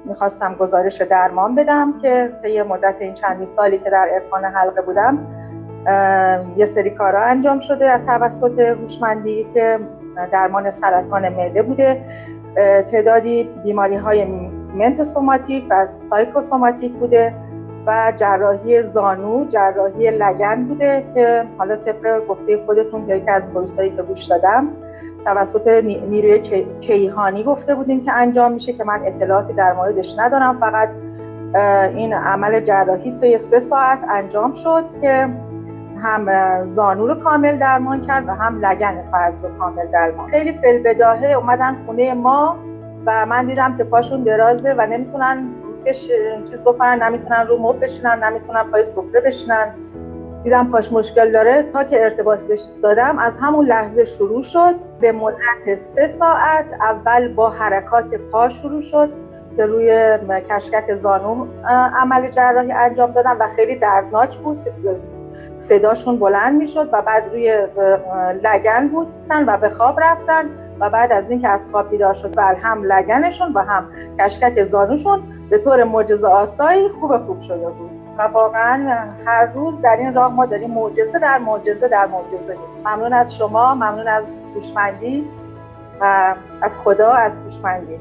میخواستم گزارش درمان بدم که طی مدت این چندین سالی که در عرفان حلقه بودم یه سری کارا انجام شده از توسط هوشمندی که درمان سرطان معده بوده، تعدادی بیماری‌های منتوسوماتیک و سایکوسوماتیک بوده و جراحی زانو، جراحی لگن بوده که حالا طبق گفته خودتون که از وایسایی که گوش دادم توسط نیروی کیهانی گفته بودیم که انجام میشه که من اطلاعاتی در موردش ندارم. فقط این عمل جراحی توی 3 ساعت انجام شد که هم زانو رو کامل درمان کرد و هم لگن فرد رو کامل درمان. خیلی فی‌البداهه اومدن خونه ما و من دیدم که پاشون درازه و نمیتونن چیز بکنن، نمیتونن رو مبل بشینن، نمیتونن پای سفره بشینن. دیدم پاش مشکل داره. تا که ارتباطش دادم از همون لحظه شروع شد. به مدت 3 ساعت اول با حرکات پا شروع شد که روی کشکک زانو عمل جراحی انجام دادم و خیلی دردناک بود که صداشون بلند میشد و بعد روی لگن بودن و به خواب رفتن و بعد از اینکه از خواب بیدار شد و هم لگنشون و هم کشکک زانوشون به طور معجزه آسایی خوب شده بود و واقعا هر روز در این راه ما داریم معجزه در معجزه در معجزه. ممنون از شما، ممنون از هوشمندی و از خدا، از هوشمندی.